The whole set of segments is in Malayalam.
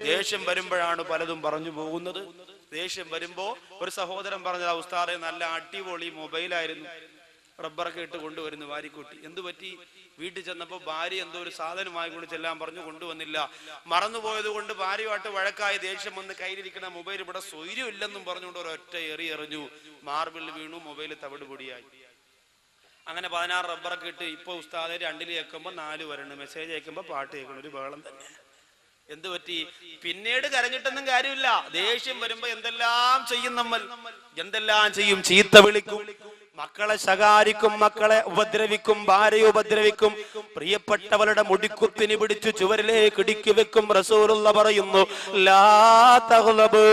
ദേഷ്യം വരുമ്പോഴാണ് പലതും പറഞ്ഞു പോകുന്നത്. ദേഷ്യം വരുമ്പോ ഒരു സഹോദരൻ പറഞ്ഞത്, ഉസ്താദെ നല്ല അടിപൊളി മൊബൈലായിരുന്നു, റബ്ബറൊക്കെ ഇട്ട് കൊണ്ടുവരുന്നു വാരിക്കൂട്ടി. എന്തു പറ്റി? വീട്ടിൽ ചെന്നപ്പോ ഭാര്യ എന്തോ ഒരു സാധനമായി കൊണ്ട് ചെല്ലാൻ പറഞ്ഞു, കൊണ്ടുവന്നില്ല. മറന്നുപോയത് കൊണ്ട് ഭാര്യയുമായിട്ട് വഴക്കായി, ദേഷ്യം വന്ന് കയ്യിലിരിക്കുന്ന മൊബൈൽ ഇവിടെ സ്വൈര്യം ഇല്ലെന്നും പറഞ്ഞുകൊണ്ട് ഒരൊറ്റ എറിഞ്ഞു, മാർബിളിൽ വീണു, മൊബൈൽ തവിട് പൊടിയായി. അങ്ങനെ 16 റബ്ബറൊക്കെ ഇട്ട് ഇപ്പൊ ഉസ്താദെ 2 കേൾക്കുമ്പോ 4 വരണം, മെസ്സേജ് അയക്കുമ്പോ പാട്ട് കേൾക്കണം, ഒരു ബഹളം തന്നെ. എന്ത് പറ്റി? പിന്നീട് കരഞ്ഞിട്ടൊന്നും കാര്യമില്ല. ദേഷ്യം വരുമ്പോ എന്തെല്ലാം ചെയ്യും നമ്മൾ, എന്തെല്ലാം ചെയ്യും? ചീത്ത വിളിക്കും, മക്കളെ ശകാരിക്കും, മക്കളെ ഉപദ്രവിക്കും, ഭാര്യയെ ഉപദ്രവിക്കും, പ്രിയപ്പെട്ടവളുടെ മുടിക്കുത്തിന് പിടിച്ചു ചുവരിലേക്ക് ഇടുക്കി വെക്കും. റസൂലുള്ള പറയുന്നു, ലാ തഗ്ളബ്,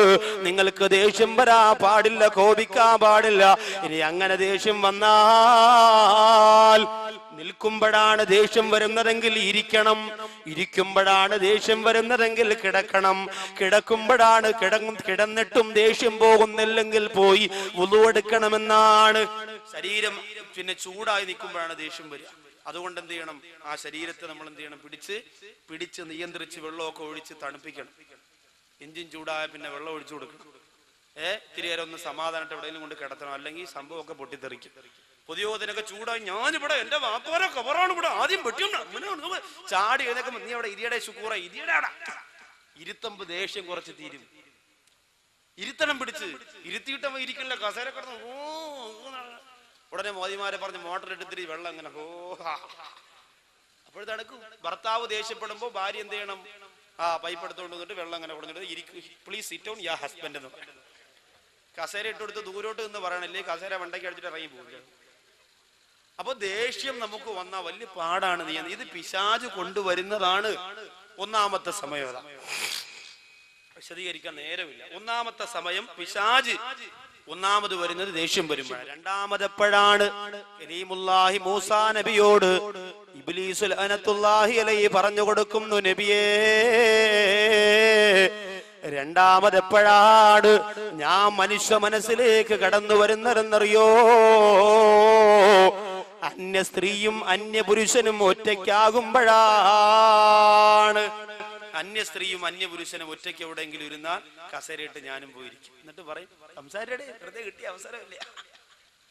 നിങ്ങൾക്ക് ദേഷ്യം വരാൻ പാടില്ല, കോപിക്കാൻ പാടില്ല. ഇനി അങ്ങനെ ദേഷ്യം വന്നാൽ നിൽക്കുമ്പോഴാണ് ദേഷ്യം വരുന്നതെങ്കിൽ ഇരിക്കണം, ഇരിക്കുമ്പോഴാണ് ദേഷ്യം വരുന്നതെങ്കിൽ കിടക്കണം, കിടക്കുമ്പോഴാണ് കിടന്നിട്ടും ദേഷ്യം പോകുന്നില്ലെങ്കിൽ പോയി വുളു എടുക്കണമെന്നാണ്. ശരീരം പിന്നെ ചൂടായി നിൽക്കുമ്പോഴാണ് ദേഷ്യം വരിക. അതുകൊണ്ട് എന്ത് ചെയ്യണം? ആ ശരീരത്തെ നമ്മൾ എന്ത് ചെയ്യണം? പിടിച്ച് നിയന്ത്രിച്ച് വെള്ളമൊക്കെ ഒഴിച്ച് തണുപ്പിക്കണം. എഞ്ചിൻ ചൂടായ പിന്നെ വെള്ളം ഒഴിച്ചു കൊടുക്കണം. ഇത്തിരി നേരം ഒന്ന് സമാധാനമായിട്ട് എവിടെയെങ്കിലും കൊണ്ട് കിടത്തണം, അല്ലെങ്കിൽ സംഭവമൊക്കെ പൊട്ടിത്തെറിക്കും. പുതിയോതിനൊക്കെ ചൂടായി, ഞാനിവിടെ എന്റെ വാപ്പാരെ കവറാണ് ഇവിടെ ആദ്യം വെട്ടിയുണ്ട്, അങ്ങനെ ചാടി എഴുന്നേക്ക്, നീ അവിടെ ഇരിയുടെ ശുക്കൂറ ഇരിയുടെ ഇരുത്തമ്പ് ദേഷ്യം കുറച്ച് തീരും. ഇരുത്തണം, പിടിച്ച് ഇരുത്തിയിട്ടവ ഇരിക്കണില്ല, കസേര കിടന്ന് ഉടനെ മോദിമാരെ പറഞ്ഞ് മോട്ടർ എടുത്തിരി വെള്ളം അങ്ങനെ അപ്പോൾ തണുക്കും. ഭർത്താവ് ദേഷ്യപ്പെടുമ്പോ ഭാര്യ എന്ത് ചെയ്യണം? പൈപ്പ് എടുത്തുകൊണ്ട് വന്നിട്ട് വെള്ളം അങ്ങനെ കൊടുത്തിട്ട് ഇരിക്കും, please sit down yeah husband എന്ന് പറയണം. കസേര ഇട്ട് കൊടുത്ത് ദൂരോട്ട് നിന്ന് പറയണല്ലേ, കസേര വണ്ടയ്ക്ക് അടിച്ചിട്ട് ഇറങ്ങി പോകുക. അപ്പൊ ദേഷ്യം നമുക്ക് വന്നാൽ വലിയ പാടാണ്. ഇത് പിശാച് കൊണ്ടുവരുന്നതാണ്. ഒന്നാമത്തെ സമയം അതാ, വിശദീകരിക്കാൻ നേരമില്ല. ഒന്നാമത്തെ സമയം പിശാച് ഒന്നാമത് വരുന്നത് ദേഷ്യം വരുമ്പോഴാണ്. രണ്ടാമതെപ്പോഴാണ്? കരീമുല്ലാഹി മൂസാ നബിയോട് ഇബ്ലീസ് ലഅനത്തുല്ലാഹി അലൈഹി പറഞ്ഞു കൊടുക്കുന്നു, നബിയേ രണ്ടാമതെപ്പോഴാണ് ഞാൻ മനുഷ്യ മനസ്സിലേക്ക് കടന്നു വരുന്നതെന്നറിയോ? അന്യ സ്ത്രീയും അന്യ പുരുഷനും ഒറ്റയ്ക്കാകുമ്പോഴാണ്. അന്യ സ്ത്രീയും അന്യ പുരുഷനും ഒറ്റയ്ക്ക് എവിടെയെങ്കിലും ഇരുന്നാൽ കസേരയിട്ട് ഞാനും പോയിരിക്കും. എന്നിട്ട് പറയും, സംസാരിയുടെ വെറുതെ കിട്ടിയ അവസരമില്ല,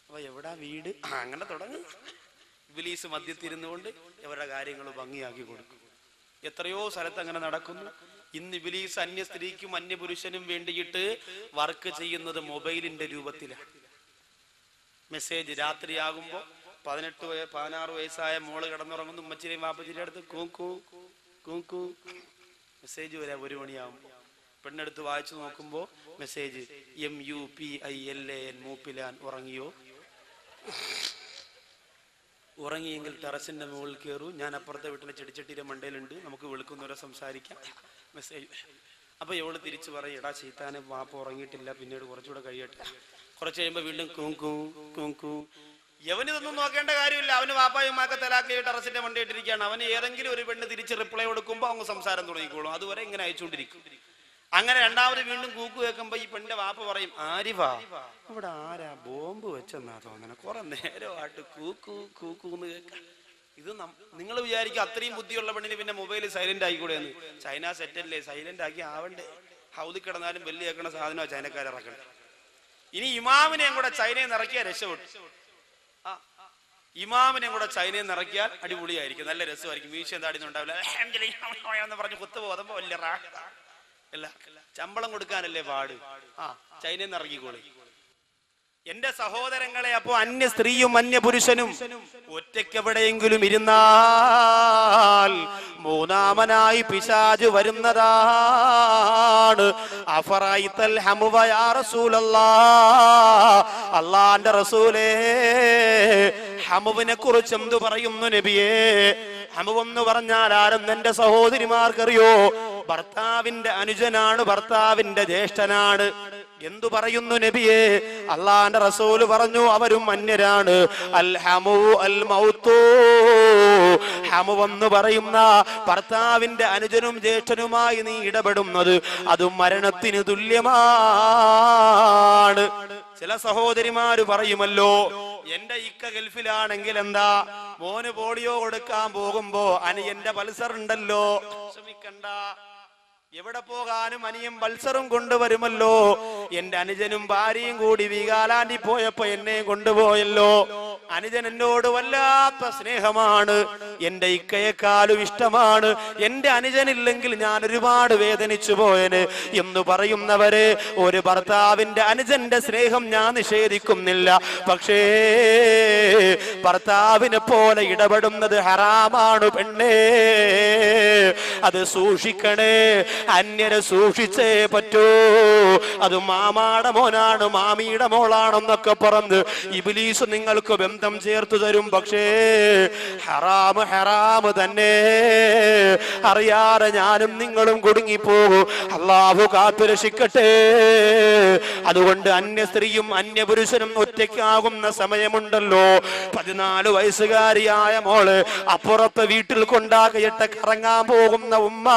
അപ്പൊ എവിടാ വീട്? അങ്ങനെ തുടങ്ങും. ഇബ്ലീസ് മധ്യത്തിരുന്നുകൊണ്ട് ഇവരുടെ കാര്യങ്ങൾ ഭംഗിയാക്കി കൊടുക്കും. എത്രയോ സ്ഥലത്ത് അങ്ങനെ നടക്കുന്നു. ഇന്ന് ഇബ്ലീസ് അന്യ സ്ത്രീക്കും അന്യ പുരുഷനും വേണ്ടിയിട്ട് വർക്ക് ചെയ്യുന്നത് മൊബൈലിന്റെ രൂപത്തിലാണ്. മെസ്സേജ് രാത്രിയാകുമ്പോ 16 വയസ്സായ മോള് കിടന്നുറങ്ങുന്നു, ഉമ്മച്ചിരെയും വാപ്പച്ചിയുടെ അടുത്ത് കൂക്കൂ കൂക്കൂ മെസ്സേജ് വരാ. 1 മണിയാകുമ്പോ പെണ്ണെടുത്ത് വായിച്ചു നോക്കുമ്പോ മെസ്സേജ് MUPILAN മൂപ്പിലാൻ ഉറങ്ങിയോ? ഉറങ്ങിയെങ്കിൽ ടെറസിന്റെ മുകളിൽ കയറൂ, ഞാൻ അപ്പുറത്തെ വീട്ടിലെ ചെടിച്ചട്ടിയുടെ മണ്ടയിലുണ്ട്, നമുക്ക് വെളുക്കുന്നവരെ സംസാരിക്കാം. മെസ്സേജ്. അപ്പൊ എവള് തിരിച്ചു പറയും, എടാ ചീത്താനെ വാപ്പ ഉറങ്ങിയിട്ടില്ല, പിന്നീട് കുറച്ചുകൂടെ കഴിയട്ടെ. കുറച്ച് കഴിയുമ്പോ വീണ്ടും കൂക്കൂ കൂക്കൂ. യവനിതൊന്നും നോക്കേണ്ട കാര്യമില്ല, അവന് വാപ്പായുമാക്കെ തലാക്കി ടെറസിന്റെ മണ്ടയിട്ടിരിക്കുകയാണ്. അവന് ഏതെങ്കിലും ഒരു പെണ്ണ് തിരിച്ച് റിപ്ലൈ കൊടുക്കുമ്പോ അങ്ങ് സംസാരം തുടങ്ങിക്കോളും. അതുവരെ ഇങ്ങനെ അയച്ചുകൊണ്ടിരിക്കും. അങ്ങനെ രണ്ടാമത് വീണ്ടും കൂക്കു കേൾക്കുമ്പോ ഈ പെണ്ണിന്റെ വാപ്പ പറയും, ആരിഫാ ഇവിടെ ആരാ ബോംബ് വെച്ചെന്നാ തോന്നണ, കുറെ നേരമായിട്ട് കൂക്കൂ കൂക്കൂന്ന് കേൾക്കാം. ഇത് നിങ്ങൾ വിചാരിക്കും അത്രയും ബുദ്ധിയുള്ള പെണ്ണിന് പിന്നെ മൊബൈൽ സൈലന്റ് ആയിക്കൂടെ എന്ന്. ചൈന സെറ്റല്ലേ, സൈലന്റ് ആക്കി ആവണ്ടേ? ഹൗദി കിടന്നാലും വലിയ കേൾക്കണ സാധനമാണ് ചൈനക്കാരിറക്കണ്ടേ. ഇനി ഇമാമിനെയും കൂടെ ചൈനയിൽ നിന്ന് ഇറക്കിയാൽ രക്ഷപ്പെട്ടു. ഇമാമിനെയും കൂടെ ചൈനയിൽ നിന്ന് ഇറക്കിയാൽ അടിപൊളിയായിരിക്കും, നല്ല രസമായിരിക്കും. വീഴ്ച എന്താടിയൊന്നും ഉണ്ടാവില്ല എന്ന് പറഞ്ഞ് കുത്തുപോകുമ്പോ വലിയ അല്ല, ശമ്പളം കൊടുക്കാനല്ലേ പാട്. ചൈനയിൽ നിന്ന് ഇറങ്ങിക്കോളി. എന്റെ സഹോദരങ്ങളെ, അപ്പോ അന്യ സ്ത്രീയും അന്യ പുരുഷനും ഒറ്റയ്ക്കെവിടെയെങ്കിലും ഇരുന്നാൽ മൂന്നാമനായി പിശാച് വരുന്നതാണ്. അഫറൈതൽ ഹമുവ യാ റസൂലല്ലാഹ്, അല്ലാഹുവിന്റെ റസൂലേ ഹമുവിനെ കുറിച്ച് എന്തു പറയുന്നു നബിയേ? ഹമുവെന്ന് പറഞ്ഞാൽ ആരെന്ന് എന്റെ സഹോദരിമാർക്കറിയോ? ഭർത്താവിന്റെ അനുജനാണ്, ഭർത്താവിന്റെ ജ്യേഷ്ഠനാണ്. എന്തു പറയുന്നു നബിയേ? അല്ലാഹുവിന്റെ റസൂല് പറഞ്ഞു, അവരും അന്യരാണ്. അൽ ഹമു അൽ മൗതു, ഹമുവെന്ന് പറയുന്ന ഭർത്താവിന്റെ അനുജനും ജ്യേഷ്ഠനുമായി നീ ഇടപെടുന്നത് അത് മരണത്തിന് തുല്യമാണ്. ചില സഹോദരിമാര് പറയുമല്ലോ, എന്റെ ഇക്ക ഗൾഫിലാണെങ്കിൽ എന്താ, മോന് പോളിയോ കൊടുക്കാൻ പോകുമ്പോ എന്റെ പൾസർ ഉണ്ടല്ലോ, ശ്രമിക്കണ്ട, എവിടെ പോകാനും അനിയൻ പൾസറും കൊണ്ടുവരുമല്ലോ. എന്റെ അനുജനും ഭാര്യയും കൂടി വീഗാലാൻഡിൽ പോയപ്പോ എന്നെ കൊണ്ടുപോയല്ലോ. അനുജൻ എന്നോട് വല്ലാത്ത സ്നേഹമാണ്, എന്റെ ഇക്കയെക്കാളും ഇഷ്ടമാണ്. എന്റെ അനുജനില്ലെങ്കിൽ ഞാൻ ഒരുപാട് വേദനിച്ചു പോയന് എന്ന് പറയുന്നവര്, ഒരു ഭർത്താവിന്റെ അനുജന്റെ സ്നേഹം ഞാൻ നിഷേധിക്കുന്നില്ല. പക്ഷേ ഭർത്താവിനെ പോലെ ഇടപെടുന്നത് ഹറാമാണ് പെണ്ണേ. അത് സൂക്ഷിക്കണേ, അന്യരെ സൂക്ഷിച്ചേ പറ്റൂ. അത് മാമാടെ മോനാണ്, മാമിയുടെ മോളാണെന്നൊക്കെ പറഞ്ഞ് ഇബ്ലീസ് നിങ്ങൾക്ക് ബന്ധം ചേർത്തു തരും. പക്ഷേ ഹറാമ് ഹറാമ് തന്നെ. അറിയാതെ ഞാനും നിങ്ങളും കുടുങ്ങിപ്പോകും. അള്ളാഹു കാത്തുരക്ഷിക്കട്ടെ. അതുകൊണ്ട് അന്യ സ്ത്രീയും അന്യ പുരുഷനും ഒറ്റയ്ക്കാകുന്ന സമയമുണ്ടല്ലോ. 14 വയസ്സുകാരിയായ മോള് അപ്പുറത്ത് വീട്ടിൽ കൊണ്ടാക്കിയിട്ട് കറങ്ങാൻ പോകുന്ന ഉമ്മ,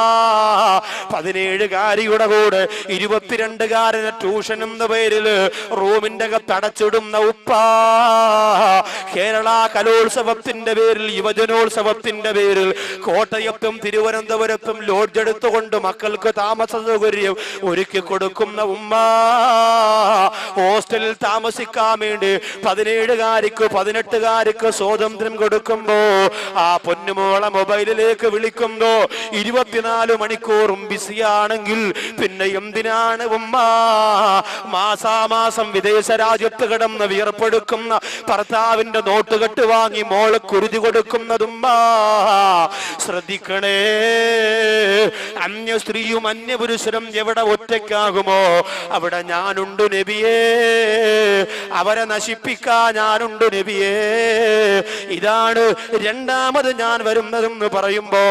17കാരിയുടെ കൂടെ 22കാരനെ ട്യൂഷൻ എന്ന പേരിൽ റൂമിന്റെ അകത്തടച്ചിടുന്ന ഉപ്പ, കേരള കലോത്സവത്തിന്റെ പേരിൽ, യുവജനോത്സവത്തിന്റെ പേരിൽ കോട്ടയത്തും തിരുവനന്തപുരത്തും ലോഡ്ജ് എടുത്തുകൊണ്ട് മക്കൾക്ക് താമസ സൗകര്യം ഒരുക്കി കൊടുക്കുന്ന ഉമ്മ, ഹോസ്റ്റലിൽ താമസിക്കാൻ വേണ്ടി 17കാരിക്ക് 18കാരിക്ക് സ്വാതന്ത്ര്യം കൊടുക്കുമ്പോ ആ പൊന്നുമോളെ മൊബൈലിലേക്ക് വിളിക്കുമ്പോ 24 മണിക്കൂറും ബിസിയാണെങ്കിൽ പിന്നെ എന്തിനാണ് ഉമ്മ മാസാമാസം വിദേശ രാജ്യത്ത് കിടന്ന് വിയർപ്പെടുക്കുന്ന ഭർത്താവിന്റെ നോട്ടുകെട്ട് വാങ്ങി മോളെ കുരുതി കൊടുക്കുന്നതുമ്മ? ശ്രദ്ധിക്കണേ. അന്യ സ്ത്രീയും അന്യ പുരുഷനും എവിടെ ഒറ്റയ്ക്കാകുമോ അവിടെ ഞാനുണ്ട് നബിയേ. അവരെ നശിപ്പിക്കാൻ ഞാനുണ്ട് നബിയേ. ഇതാണ് രണ്ടാമത് ഞാൻ വരുന്നതെന്ന് പറയുമ്പോ,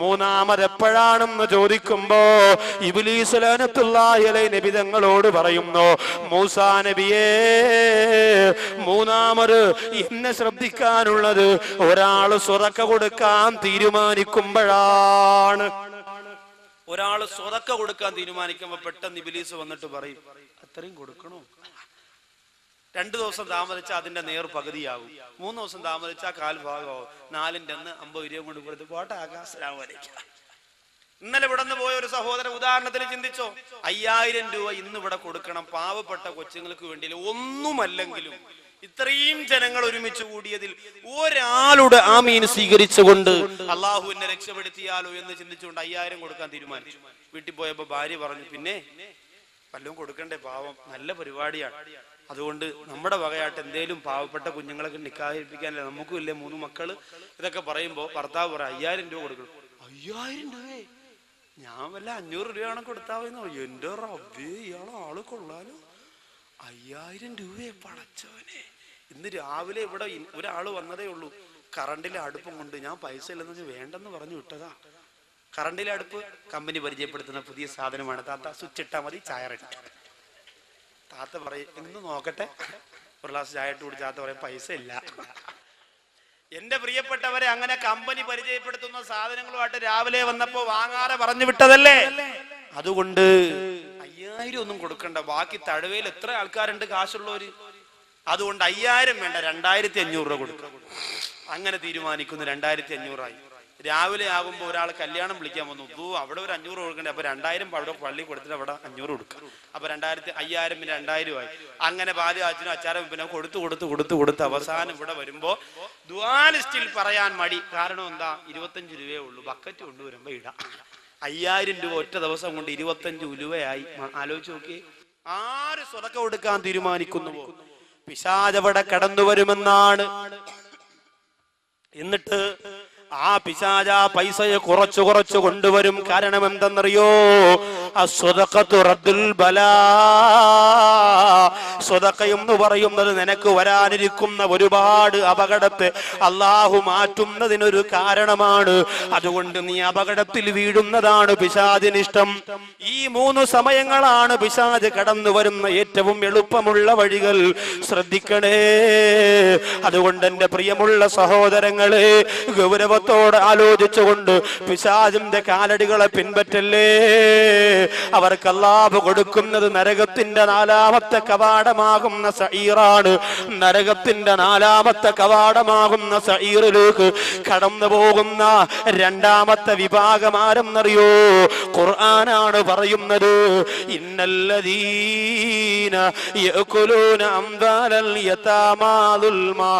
മൂന്നാമത് എപ്പോഴാണെന്ന് ചോദിക്കുമ്പോ ഇബ്ലീസ് ലഅനത്തുല്ലാഹി അലൈഹി നബി തങ്ങളോട് പറയുന്നു, മൂസാ നബിയേ, മൂന്നാമത് എന്നെ ശ്രദ്ധിക്കാനുള്ളത് ഒരാൾ സ്വതക്ക കൊടുക്കാൻ തീരുമാനിക്കുമ്പോഴാണ്. ഒരാൾ സ്വതക്ക കൊടുക്കാൻ തീരുമാനിക്കുമ്പോ പെട്ടെന്ന് ഇബ്ലീസ് വന്നിട്ട് പറയും, അത്രയും കൊടുക്കണോ? 2 ദിവസം താമസിച്ചാൽ അതിന്റെ നേർ പകുതിയാവും, 3 ദിവസം താമസിച്ചാൽ 1/4 ഭാഗമാവും, 4ന്റെ അന്ന് 50 രൂപ കൊണ്ട് കൊടുത്ത് പോട്ടെ ആകാശരാമലിക്ക. ഇന്നലെ ഇവിടെ നിന്ന് പോയ ഒരു സഹോദരൻ ഉദാഹരണത്തിന് ചിന്തിച്ചോ, 5000 രൂപ ഇന്ന് ഇവിടെ കൊടുക്കണം പാവപ്പെട്ട കൊച്ചുങ്ങൾക്ക് വേണ്ടി. ഒന്നുമല്ലെങ്കിലും ഇത്രയും ജനങ്ങൾ ഒരുമിച്ച് കൂടിയതിൽ ഒരാളുടെ ആമീൻ സ്വീകരിച്ചുകൊണ്ട് അള്ളാഹു എന്നെ രക്ഷപ്പെടുത്തിയാലോ എന്ന് ചിന്തിച്ചുകൊണ്ട് 5000 കൊടുക്കാൻ തീരുമാനിച്ചു. വീട്ടിൽ പോയപ്പോ ഭാര്യ പറഞ്ഞു, പിന്നെ വല്ലതും കൊടുക്കണ്ടേ, പാവം, നല്ല പരിപാടിയാണ്, അതുകൊണ്ട് നമ്മുടെ വകയായിട്ട് എന്തേലും പാവപ്പെട്ട കുഞ്ഞുങ്ങളൊക്കെ നിക്കാഹിപ്പിക്കാനല്ലേ, നമുക്കും ഇല്ലേ 3 മക്കള്. ഇതൊക്കെ പറയുമ്പോ ഭർത്താവ് പറയാം, 5000 രൂപ കൊടുക്കണം. 5000 രൂപയെ ഞാൻ വല്ല 500 രൂപയാണ് കൊടുത്താവുന്നോ? എന്റെ റബ്ബേ, ഇയാളെ ആള് കൊള്ളാലോ, 5000 രൂപയെ പടച്ചവനെ. ഇന്ന് രാവിലെ ഇവിടെ ഒരാള് വന്നതേ ഉള്ളൂ, കറണ്ടിലെ അടുപ്പം കൊണ്ട്. ഞാൻ പൈസ ഇല്ലെന്ന് വേണ്ടെന്ന് പറഞ്ഞു വിട്ടതാ. കറണ്ടിലെ അടുപ്പ് കമ്പനി പരിചയപ്പെടുത്തുന്ന പുതിയ സാധനമാണ് താത്ത, സ്വിച്ച് ഇട്ടാ മതി, ചായ റെഡി. താത്ത പറയും, ഇന്ന് നോക്കട്ടെ, ഒരു ഗ്ലാസ് ചായ ഇട്ട് കുടിച്ച് താത്ത പറയും, പൈസ ഇല്ല. എന്റെ പ്രിയപ്പെട്ടവരെ, അങ്ങനെ കമ്പനി പരിചയപ്പെടുത്തുന്ന സാധനങ്ങളുമായിട്ട് രാവിലെ വന്നപ്പോ വാങ്ങാതെ പറഞ്ഞു വിട്ടതല്ലേ. അതുകൊണ്ട് 5000 ഒന്നും കൊടുക്കണ്ട, ബാക്കി തഴവയിൽ എത്ര ആൾക്കാരുണ്ട് കാശുള്ളവര്. അതുകൊണ്ട് 5000 വേണ്ട, 2500 രൂപ കൊടുക്കണം. അങ്ങനെ തീരുമാനിക്കുന്നു. 2500 ആയി. രാവിലെ ആകുമ്പോ ഒരാൾ കല്യാണം വിളിക്കാൻ വന്നു, അവിടെ ഒരു 500 കൊടുക്കണ്ടേ, അപ്പൊ 2000 അവിടെ പള്ളി കൊടുത്തിട്ട് അവിടെ 500 കൊടുക്കും. അപ്പൊ 5000 പിന്നെ 2000 ആയി. അങ്ങനെ ബാല്യ അച്ഛനും അച്ചാരം പിന്നെ കൊടുത്ത് അവസാനം ഇവിടെ വരുമ്പോ ദുആ ലിസ്റ്റിൽ പറയാൻ മടി. കാരണം എന്താ, 25 രൂപയേ ഉള്ളൂ, ബക്കറ്റ് കൊണ്ടുവരുമ്പോ ഇടാം. 5000 രൂപ ഒറ്റ ദിവസം കൊണ്ട് 25 ഉലുവയായി. ആലോചിച്ച് നോക്കി. ആര് സ്വതക്ക കൊടുക്കാൻ തീരുമാനിക്കുന്നുവോ പിശാചവിടെ കടന്നു വരുമെന്നാണ്. എന്നിട്ട് ആ പിശാച പൈസയെ കുറച്ചു കൊണ്ടുവരും. കാരണം എന്തെന്നറിയോ, അസ്സദഖത്തു റദ്ദുൽ ബലാ. സ്വതക്ക എന്ന് പറയുന്നത് നിനക്ക് വരാനിരിക്കുന്ന ഒരുപാട് അപകടത്തെ അള്ളാഹു മാറ്റുന്നതിനൊരു കാരണമാണ്. അതുകൊണ്ട് നീ അപകടത്തിൽ വീഴുന്നതാണ് പിശാചിനിഷ്ടം. ഈ 3 സമയങ്ങളാണ് പിശാച് കടന്നു വരുന്ന ഏറ്റവും എളുപ്പമുള്ള വഴികൾ. ശ്രദ്ധിക്കണേ. അതുകൊണ്ട് എന്റെ പ്രിയമുള്ള സഹോദരങ്ങളെ, ഗൗരവത്തോടെ ആലോചിച്ചുകൊണ്ട് പിശാചിന്റെ കാലടികളെ പിൻപറ്റല്ലേ. അവർക്ക് അല്ലാഹു കൊടുക്കുന്നത് നരകത്തിന്റെ 4ാമത്തെ കവാടമാകുന്ന സഈറാണ്. നരകത്തിന്റെ 4ാമത്തെ കവാടമാകുന്ന സഈറിലേക്ക് കടന്നു പോകുന്ന 2ാമത്തെ വിഭാഗം ആരെന്നറിയോ? ഖുർആനാണ് പറയുന്നത്. ഇന്നല്ലദീന യഅകുലൂന അംവാലൽ യതാമാ ദുൽമാ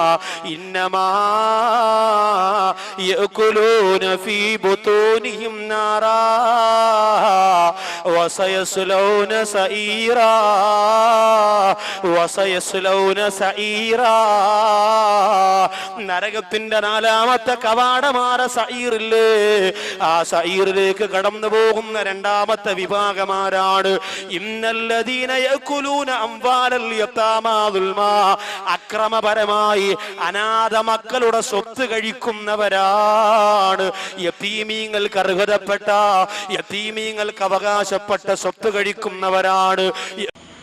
ഇന്നമാ യഅകുലൂന ഫീ ബുതൂനിഹിം നാറാ വസയസ്ലൗന സഈറാ വസയസ്ലൗന സഈറാ. നരകത്തിന്റെ 4ാമത്തെ കവാടമാര സഈറില്ലേ, ആ സഈറിലേക്ക് കടന്നു പോകുന്ന 2ാമത്തെ വിഭാഗമാരാണ്. ഇന്നല്ലദീന യഅകുലൂന അംവാലൽ യതാമാ ദുൽമാ, അക്രമപരമായി അനാഥ മക്കളുടെ സ്വത്ത് കഴിക്കുന്നവരാണ്. യതീമീങ്ങൾക്ക് അർഹതപ്പെട്ട, യതീമീങ്ങൾക്ക് അവകാശപ്പെട്ട സ്വത്ത് കഴിക്കുന്നവരാണ്.